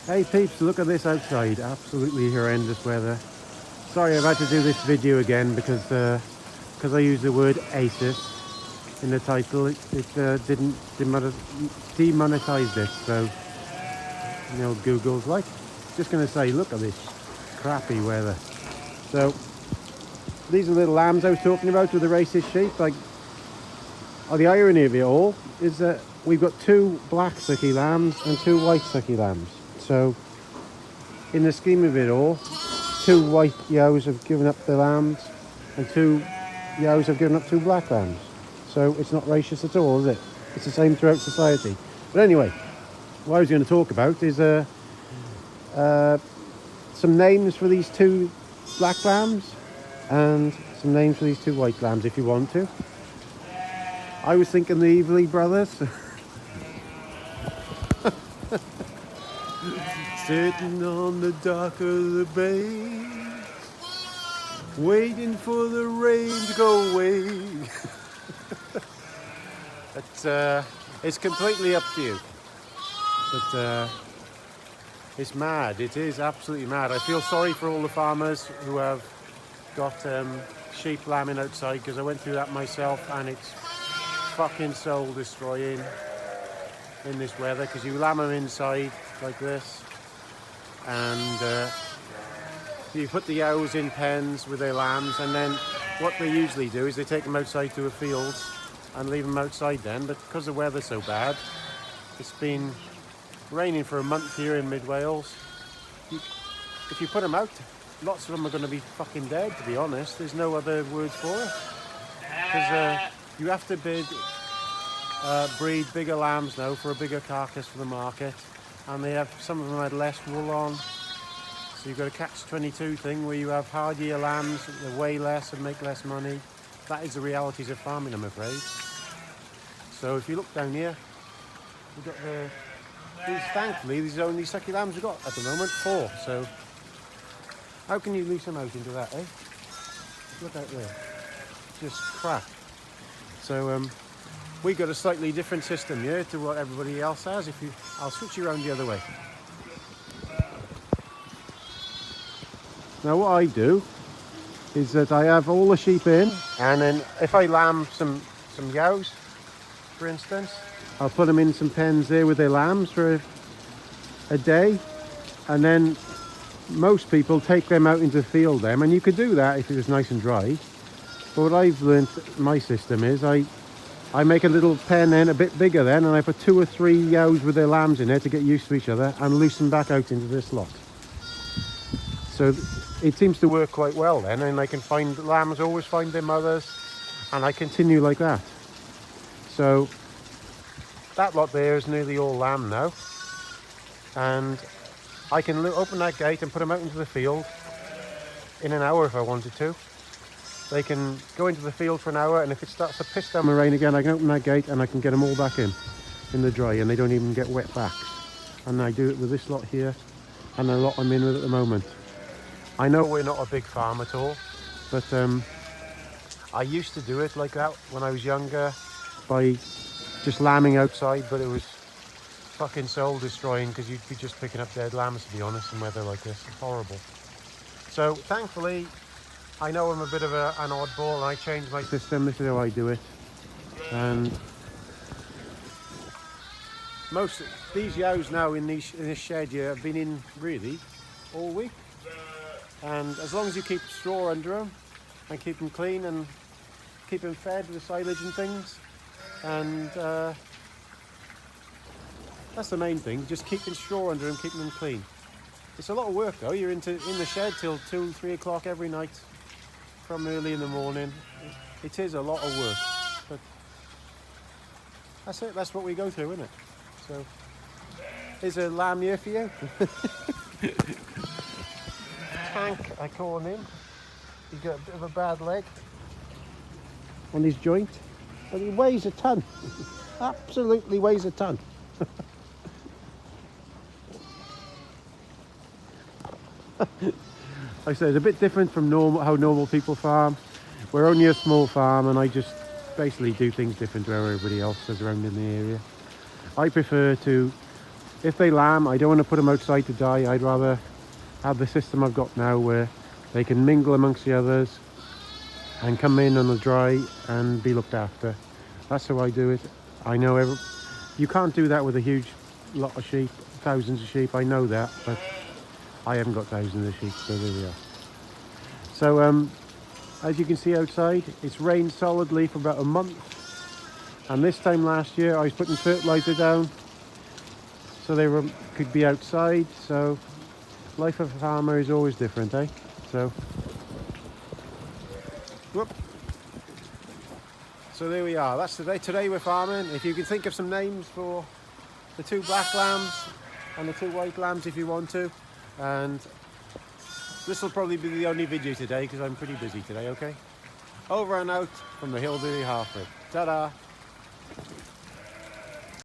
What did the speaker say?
Hey peeps, look at this outside. Absolutely horrendous weather. Sorry I've had to do this video again because I used the word ASIS in the title. It didn't demonetize this, so you know Google's like just gonna say look at this crappy weather. So these are the little lambs I was talking about with the racist sheep. Like, the irony of it all is that we've got two black sucky lambs and two white sucky lambs. So in the scheme of it all, two white yows have given up their lambs and two yows have given up two black lambs. So it's not racist at all, is it? It's the same throughout society. But anyway, what I was going to talk about is some names for these two black lambs and some names for these two white lambs if you want to. I was thinking the Hillbilly brothers. Sitting on the dock of the bay, waiting for the rain to go away. It's completely up to you. But it's mad. It is absolutely mad. I feel sorry for all the farmers who have got sheep lambing outside, because I went through that myself and it's fucking soul destroying in this weather, because you lamb them inside like this and you put the ewes in pens with their lambs, and then what they usually do is they take them outside to a field and leave them outside then. But because the weather's so bad, it's been raining for a month here in mid Wales, if you put them out, lots of them are going to be fucking dead, to be honest. There's no other words for it, because you have to breed bigger lambs now for a bigger carcass for the market, and some of them had less wool on, so you've got a catch-22 thing where you have hard year lambs that weigh less and make less money. That is the realities of farming, I'm afraid. So if you look down here, we've got thankfully these are only sucky lambs we've got at the moment, 4. So how can you lose them out into that, eh? Look out there, just crap. So we got a slightly different system here to what everybody else has. I'll switch you around the other way. Now what I do is that I have all the sheep in, and then if I lamb some yows, for instance, I'll put them in some pens there with their lambs for a day, and then most people take them out into the field then, and you could do that if it was nice and dry. But what I've learned, my system is I make a little pen then a bit bigger then, and I put 2 or 3 yows with their lambs in there to get used to each other and loosen back out into this lot. So it seems to work quite well then, and I can find lambs always find their mothers, and I continue like that. So that lot there is nearly all lamb now, and I can open that gate and put them out into the field in an hour if I wanted to. They can go into the field for an hour, and if it starts to piss down and rain again, I can open that gate and I can get them all back in the dry, and they don't even get wet backs. And I do it with this lot here and the lot I'm in with at the moment. I know we're not a big farm at all, but I used to do it like that when I was younger by just lambing outside, but it was fucking soul destroying because you'd be just picking up dead lambs, to be honest, in weather like this. It's horrible. So thankfully, I know I'm a bit of an oddball, and I changed my system. This is how I do it. And most these yows now in this shed here have been in really all week. And as long as you keep straw under them and keep them clean and keep them fed with silage and things, and that's the main thing, just keeping straw under them, keeping them clean. It's a lot of work though. You're in the shed till 2-3 o'clock every night from early in the morning. It is a lot of work, but that's it. That's what we go through, isn't it? So here's a lamb here for you. Tank, I call him. He's got a bit of a bad leg on his joint, but he weighs a ton. Absolutely weighs a ton. Like I said, it's a bit different from how normal people farm. We're only a small farm, and I just basically do things different to how everybody else does around in the area. I prefer to if they lamb, I don't want to put them outside to die. I'd rather have the system I've got now where they can mingle amongst the others and come in on the dry and be looked after. That's how I do it. I know you can't do that with a huge lot of sheep, thousands of sheep, I know that, but I haven't got thousands of sheep, so there we are. So as you can see outside, it's rained solidly for about a month, and this time last year I was putting fertilizer down so they could be outside. So life of a farmer is always different, eh? So whoop. So there we are, that's today we're farming. If you can think of some names for the 2 black lambs and the 2 white lambs if you want to. And this will probably be the only video today because I'm pretty busy today, okay? Over and out from the Hillbilly Halfwit. Ta-da!